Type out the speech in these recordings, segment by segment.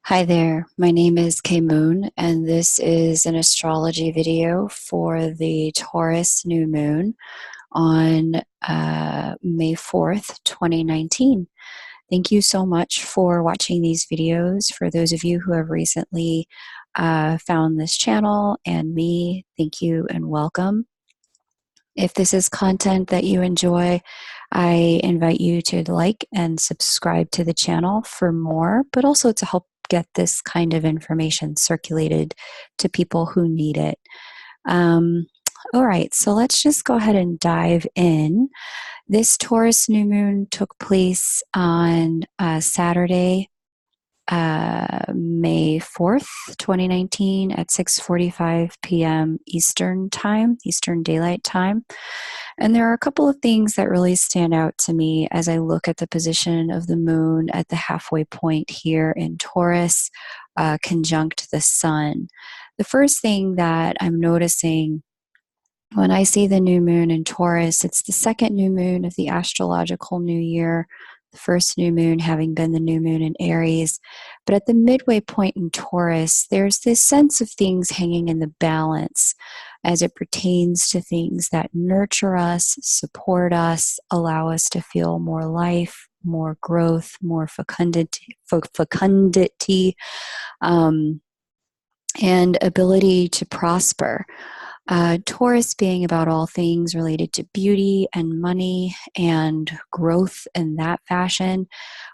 Hi there, my name is Kay Moon, and this is an astrology video for the Taurus New Moon on May 4th, 2019. Thank you so much for watching these videos. For those of you who have recently found this channel and me, thank you and welcome. If this is content that you enjoy, I invite you to like and subscribe to the channel for more, but also to help get this kind of information circulated to people who need it. All right, so let's just go ahead and dive in. This Taurus new moon took place on Saturday, May 4th, 2019 at 6:45 p.m. Eastern Time, Eastern Daylight Time. And there are a couple of things that really stand out to me as I look at the position of the moon at the halfway point here in Taurus, conjunct the sun. The first thing that I'm noticing when I see the new moon in Taurus, it's the second new moon of the astrological new year, the first new moon having been the new moon in Aries. But at the midway point in Taurus, there's this sense of things hanging in the balance as it pertains to things that nurture us, support us, allow us to feel more life, more growth, more fecundity, and ability to prosper. Taurus being about all things related to beauty and money and growth in that fashion.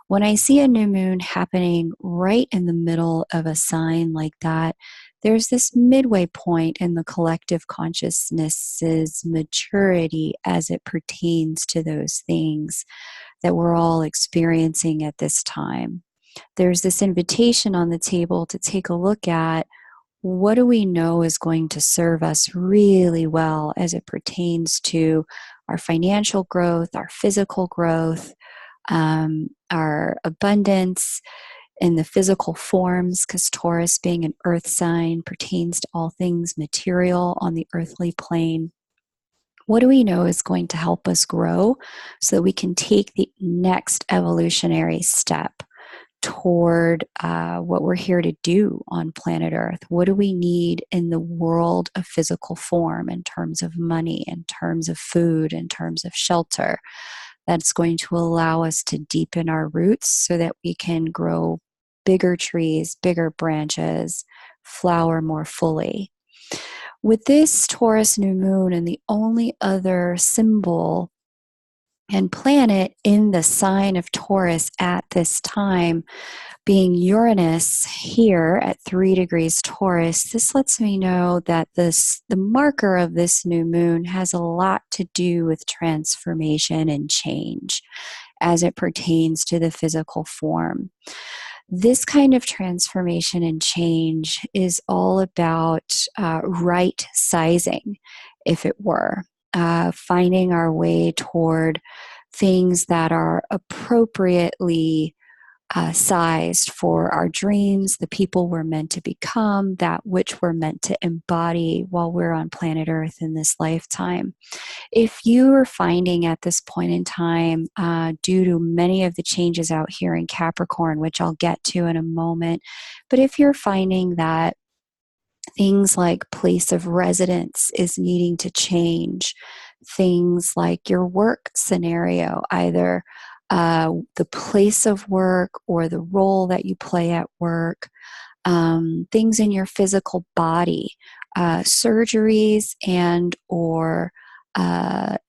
When I see a new moon happening right in the middle of a sign like that, there's this midway point in the collective consciousness's maturity as it pertains to those things that we're all experiencing at this time. There's this invitation on the table to take a look at what do we know is going to serve us really well as it pertains to our financial growth, our physical growth, our abundance in the physical forms, because Taurus being an earth sign pertains to all things material on the earthly plane. What do we know is going to help us grow so that we can take the next evolutionary step toward what we're here to do on planet Earth? What do we need in the world of physical form in terms of money, in terms of food, in terms of shelter, that's going to allow us to deepen our roots so that we can grow bigger trees, bigger branches, flower more fully? With this Taurus new moon and the only other symbol and planet in the sign of Taurus at this time being Uranus here at 3 degrees Taurus, this lets me know that the marker of this new moon has a lot to do with transformation and change as it pertains to the physical form. This kind of transformation and change is all about right sizing, if it were. Finding our way toward things that are appropriately sized for our dreams, the people we're meant to become, that which we're meant to embody while we're on planet Earth in this lifetime. If you are finding at this point in time, due to many of the changes out here in Capricorn, which I'll get to in a moment, but if you're finding that things like place of residence is needing to change, things like your work scenario, either the place of work or the role that you play at work, things in your physical body, surgeries and or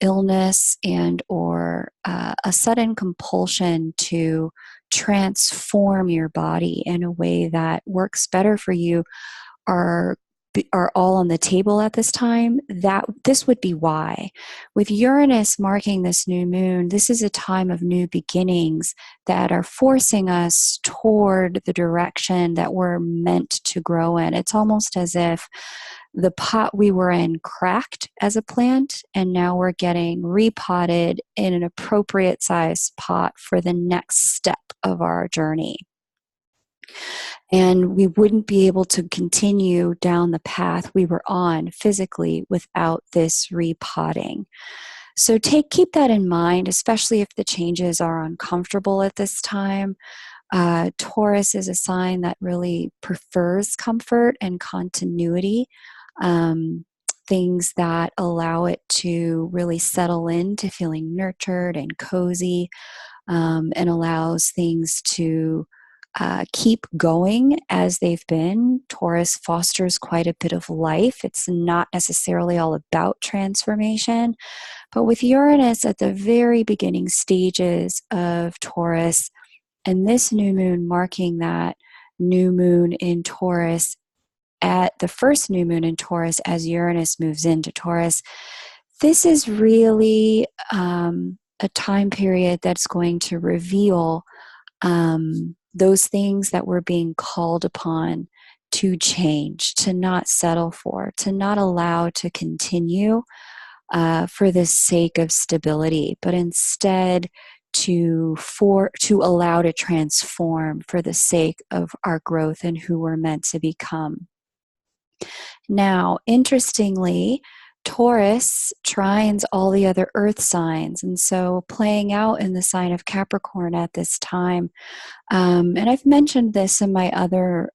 illness and or a sudden compulsion to transform your body in a way that works better for you are all on the table at this time, that this would be why. With Uranus marking this new moon, this is a time of new beginnings that are forcing us toward the direction that we're meant to grow in. It's almost as if the pot we were in cracked as a plant, and now we're getting repotted in an appropriate size pot for the next step of our journey. And we wouldn't be able to continue down the path we were on physically without this repotting. So keep that in mind, especially if the changes are uncomfortable at this time. Taurus is a sign that really prefers comfort and continuity, things that allow it to really settle into feeling nurtured and cozy, and allows things to keep going as they've been. Taurus fosters quite a bit of life. It's not necessarily all about transformation, but with Uranus at the very beginning stages of Taurus, and this new moon marking that new moon in Taurus at the first new moon in Taurus as Uranus moves into Taurus, this is really a time period that's going to reveal those things that we're being called upon to change, to not settle for, to not allow to continue for the sake of stability, but instead to allow to transform for the sake of our growth and who we're meant to become. Now, interestingly, Taurus trines all the other earth signs, and so playing out in the sign of Capricorn at this time. And I've mentioned this in my other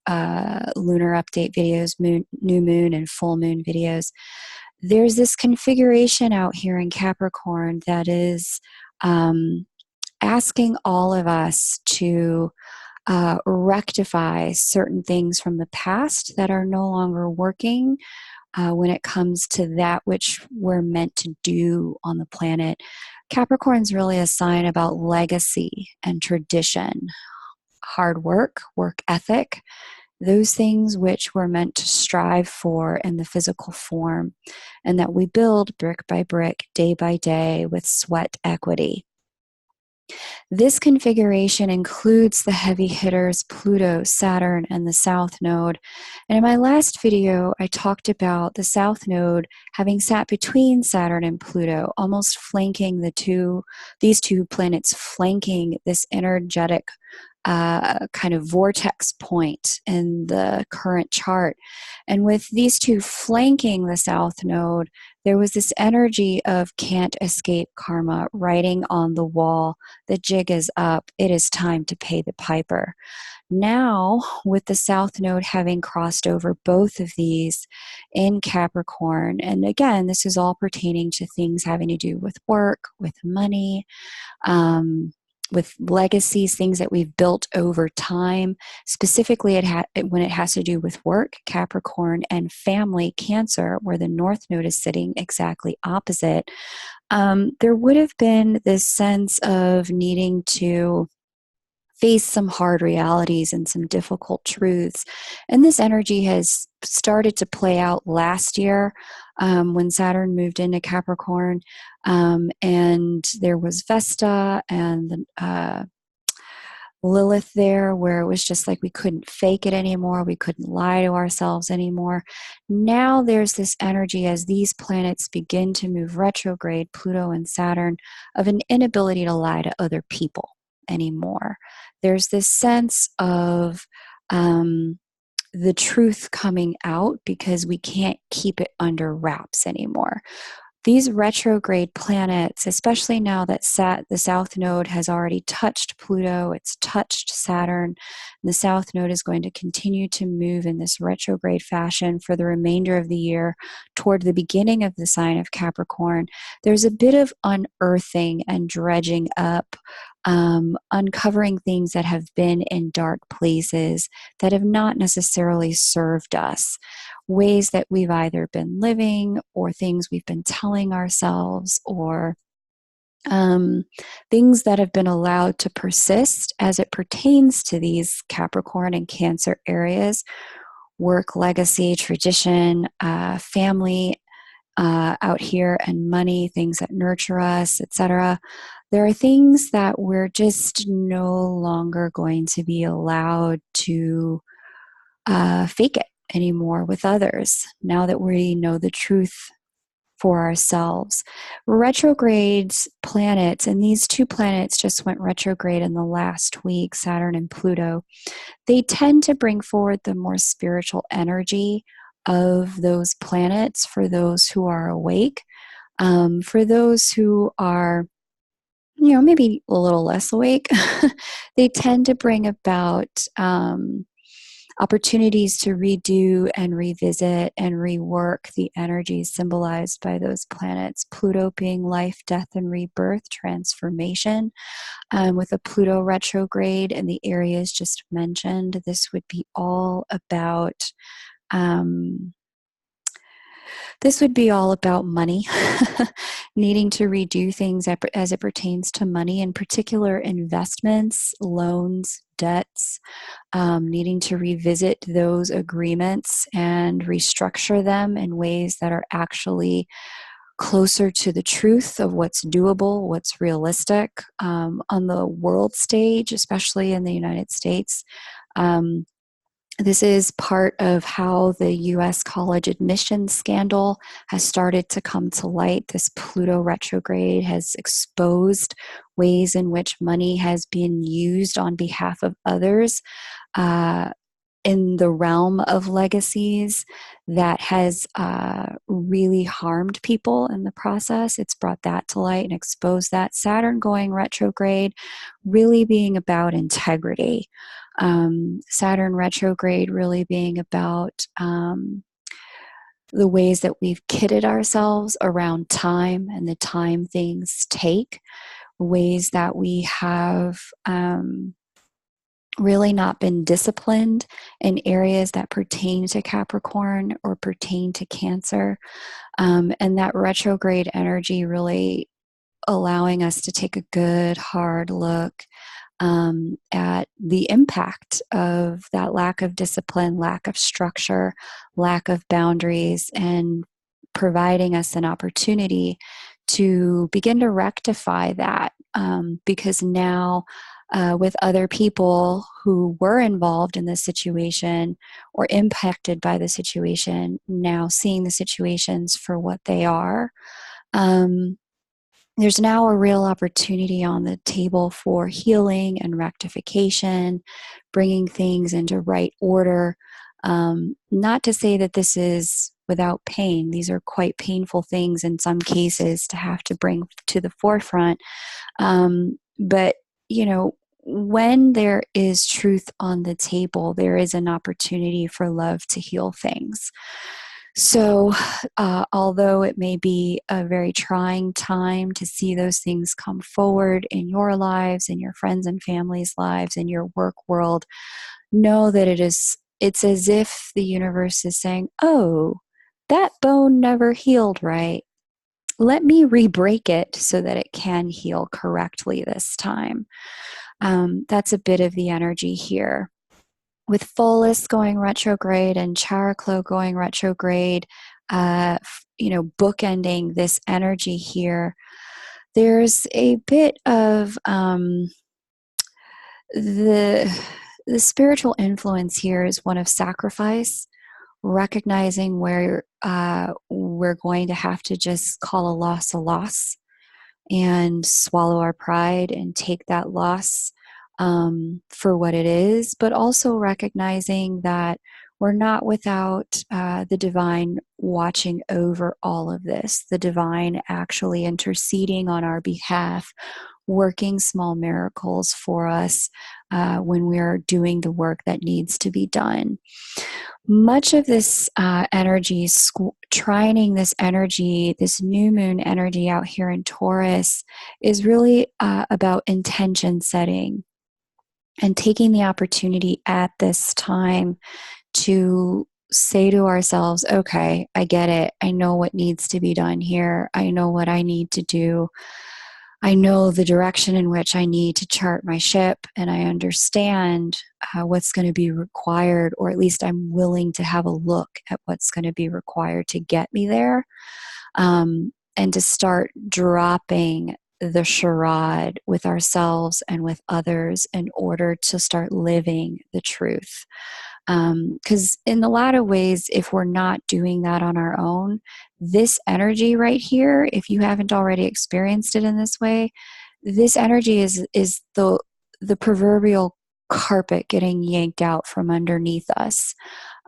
lunar update videos, new moon and full moon videos. There's this configuration out here in Capricorn that is asking all of us to rectify certain things from the past that are no longer working when it comes to that which we're meant to do on the planet. Capricorn's really a sign about legacy and tradition, hard work, work ethic, those things which we're meant to strive for in the physical form, and that we build brick by brick, day by day with sweat equity. This configuration includes the heavy hitters Pluto, Saturn, and the South Node. And in my last video, I talked about the South Node having sat between Saturn and Pluto, almost flanking these two planets flanking this energetic kind of vortex point in the current chart. And with these two flanking the South Node, there was this energy of can't escape karma, writing on the wall, the jig is up, it is time to pay the piper. Now, with the South Node having crossed over both of these in Capricorn, and again, this is all pertaining to things having to do with work, with money, with legacies, things that we've built over time. Specifically, when it has to do with work, Capricorn, and family, Cancer, where the North Node is sitting exactly opposite, there would have been this sense of needing to face some hard realities and some difficult truths. And this energy has started to play out last year when Saturn moved into Capricorn. And there was Vesta and Lilith there, where it was just like we couldn't fake it anymore. We couldn't lie to ourselves anymore. Now there's this energy as these planets begin to move retrograde, Pluto and Saturn, of an inability to lie to other people anymore. There's this sense of the truth coming out because we can't keep it under wraps anymore. These retrograde planets, especially now that the South Node has already touched Pluto, it's touched Saturn, and the South Node is going to continue to move in this retrograde fashion for the remainder of the year toward the beginning of the sign of Capricorn. There's a bit of unearthing and dredging up, uncovering things that have been in dark places that have not necessarily served us. Ways that we've either been living or things we've been telling ourselves, or things that have been allowed to persist as it pertains to these Capricorn and Cancer areas: work, legacy, tradition, family out here, and money, things that nurture us, etc. There are things that we're just no longer going to be allowed to fake it anymore with others, now that we know the truth for ourselves. Retrogrades planets, and these two planets just went retrograde in the last week, Saturn and Pluto, they tend to bring forward the more spiritual energy of those planets for those who are awake. For those who are maybe a little less awake, they tend to bring about opportunities to redo and revisit and rework the energies symbolized by those planets. Pluto being life, death, and rebirth, transformation. With a Pluto retrograde and the areas just mentioned, this would be all about. Um, this would be all about money, needing to redo things as it pertains to money, in particular investments, loans, debts, needing to revisit those agreements and restructure them in ways that are actually closer to the truth of what's doable, what's realistic on the world stage, especially in the United States. Um, this is part of how the US college admissions scandal has started to come to light. This Pluto retrograde has exposed ways in which money has been used on behalf of others in the realm of legacies that has really harmed people in the process. It's brought that to light and exposed that. Saturn going retrograde really being about integrity. Saturn retrograde really being about the ways that we've kidded ourselves around time and the time things take, ways that we have really not been disciplined in areas that pertain to Capricorn or pertain to Cancer. And that retrograde energy really allowing us to take a good hard look at the impact of that lack of discipline, lack of structure, lack of boundaries, and providing us an opportunity to begin to rectify that. Because now, with other people who were involved in this situation or impacted by the situation, now seeing the situations for what they are, there's now a real opportunity on the table for healing and rectification, bringing things into right order. Not to say that this is without pain. These are quite painful things in some cases to have to bring to the forefront. But, when there is truth on the table, there is an opportunity for love to heal things. So, although it may be a very trying time to see those things come forward in your lives, in your friends and family's lives, in your work world, know that it's as if the universe is saying, oh, that bone never healed right. Let me re-break it so that it can heal correctly this time. That's a bit of the energy here. With Pholus going retrograde and Chariklo going retrograde, bookending this energy here, there's a bit of the spiritual influence here is one of sacrifice, recognizing where we're going to have to just call a loss and swallow our pride and take that loss for what it is, but also recognizing that we're not without the divine watching over all of this, the divine actually interceding on our behalf, working small miracles for us when we're doing the work that needs to be done. Much of this energy, trining this energy, this new moon energy out here in Taurus, is really about intention setting and taking the opportunity at this time to say to ourselves, okay, I get it. I know what needs to be done here. I know what I need to do. I know the direction in which I need to chart my ship, and I understand what's going to be required, or at least I'm willing to have a look at what's going to be required to get me there, and to start dropping the charade with ourselves and with others in order to start living the truth. Because in a lot of ways, if we're not doing that on our own, this energy right here, if you haven't already experienced it in this way, this energy is the proverbial carpet getting yanked out from underneath us.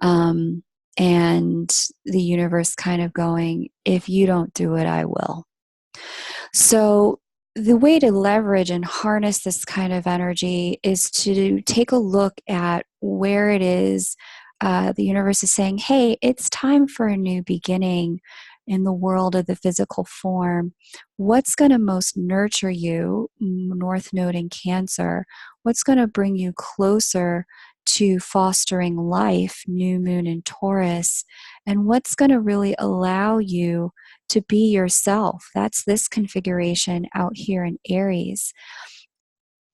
And the universe kind of going, if you don't do it, I will. So the way to leverage and harness this kind of energy is to take a look at where it is the universe is saying, hey, it's time for a new beginning in the world of the physical form. What's going to most nurture you, North Node in Cancer? What's going to bring you closer to fostering life, New Moon in Taurus? And what's going to really allow you to be yourself? That's this configuration out here in Aries.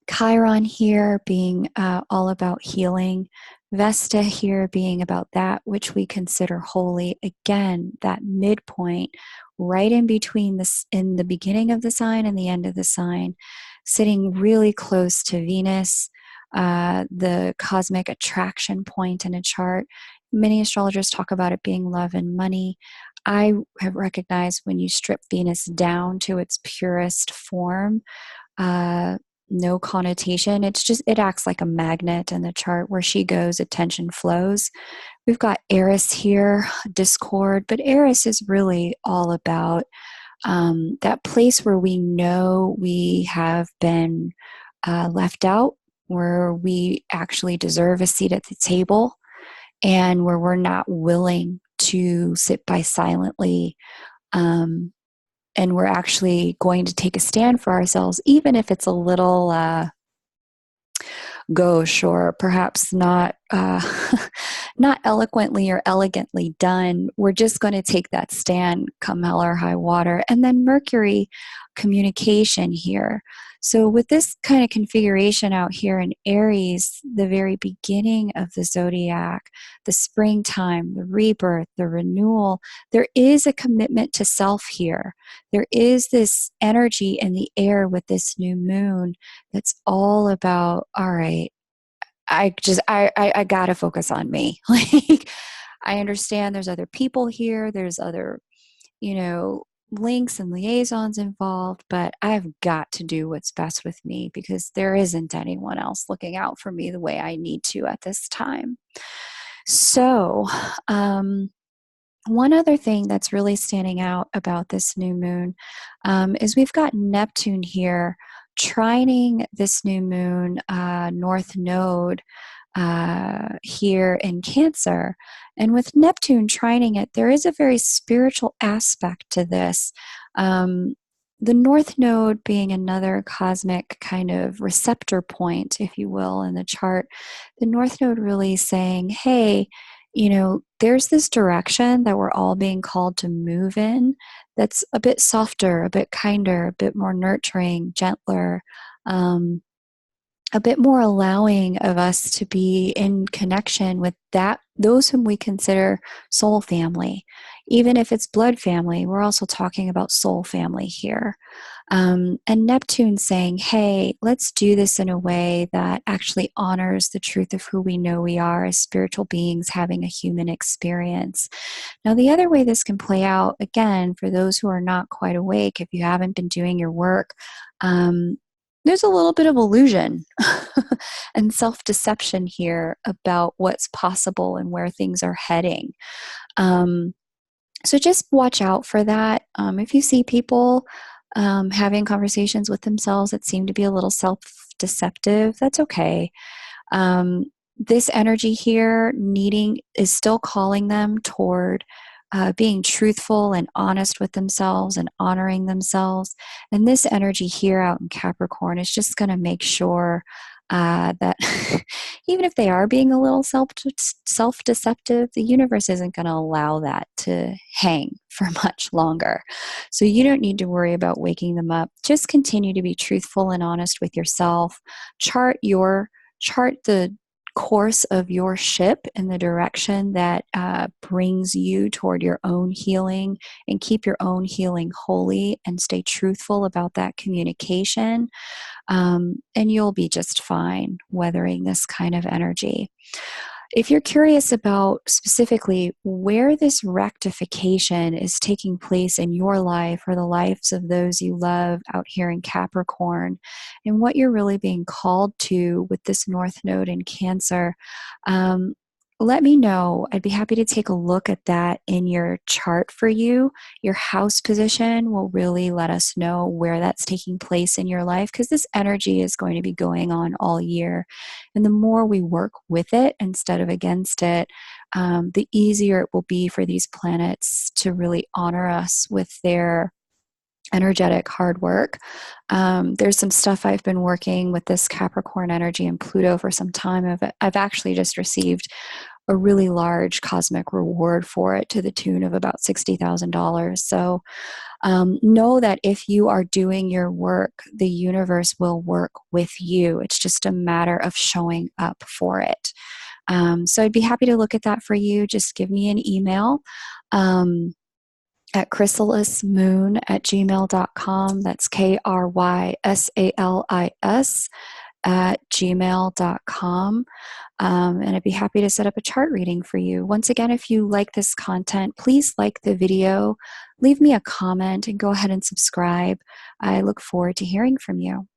Chiron here being all about healing. Vesta here being about that which we consider holy. Again, that midpoint right in between this, in the beginning of the sign and the end of the sign, sitting really close to Venus, the cosmic attraction point in a chart. Many astrologers talk about it being love and money. I have recognized when you strip Venus down to its purest form, no connotation. It's just, it acts like a magnet in the chart. Where she goes, attention flows. We've got Eris here, discord, but Eris is really all about that place where we know we have been left out, where we actually deserve a seat at the table, and where we're not willing to sit by silently. And we're actually going to take a stand for ourselves, even if it's a little gauche or perhaps not not eloquently or elegantly done. We're just going to take that stand come hell or high water. And then Mercury, communication here. So with this kind of configuration out here in Aries, the very beginning of the zodiac, the springtime, the rebirth, the renewal, there is a commitment to self here. There is this energy in the air with this new moon that's all about, all right, I gotta focus on me. Like, I understand there's other people here, there's other, links and liaisons involved, but I've got to do what's best with me because there isn't anyone else looking out for me the way I need to at this time. So, one other thing that's really standing out about this new moon is we've got Neptune here trining this new moon north node here in Cancer. And with Neptune trining it, there is a very spiritual aspect to this. The North Node being another cosmic kind of receptor point, if you will, in the chart. The North Node really saying, hey, there's this direction that we're all being called to move in that's a bit softer, a bit kinder, a bit more nurturing, gentler, a bit more allowing of us to be in connection with those whom we consider soul family. Even if it's blood family, we're also talking about soul family here. And Neptune saying, hey, let's do this in a way that actually honors the truth of who we know we are as spiritual beings having a human experience. Now, the other way this can play out, again, for those who are not quite awake, if you haven't been doing your work, there's a little bit of illusion and self-deception here about what's possible and where things are heading. So just watch out for that. If you see people having conversations with themselves that seem to be a little self-deceptive, that's okay. This energy here is still calling them toward being truthful and honest with themselves and honoring themselves. And this energy here out in Capricorn is just going to make sure that even if they are being a little self-deceptive, the universe isn't going to allow that to hang for much longer. So you don't need to worry about waking them up. Just continue to be truthful and honest with yourself. Chart the course of your ship in the direction that brings you toward your own healing, and keep your own healing holy and stay truthful about that communication. And you'll be just fine weathering this kind of energy. If you're curious about specifically where this rectification is taking place in your life or the lives of those you love out here in Capricorn, and what you're really being called to with this North Node in Cancer, let me know. I'd be happy to take a look at that in your chart for you. Your house position will really let us know where that's taking place in your life because this energy is going to be going on all year. And the more we work with it instead of against it, the easier it will be for these planets to really honor us with their energetic hard work. There's some stuff I've been working with this Capricorn energy and Pluto for some time. I've actually just received a really large cosmic reward for it to the tune of about $60,000. So know that if you are doing your work, the universe will work with you. It's just a matter of showing up for it. So I'd be happy to look at that for you. Just give me an email. At krysalismoon@gmail.com. That's KRYSALIS @gmail.com. And I'd be happy to set up a chart reading for you. Once again, if you like this content, please like the video, leave me a comment, and go ahead and subscribe. I look forward to hearing from you.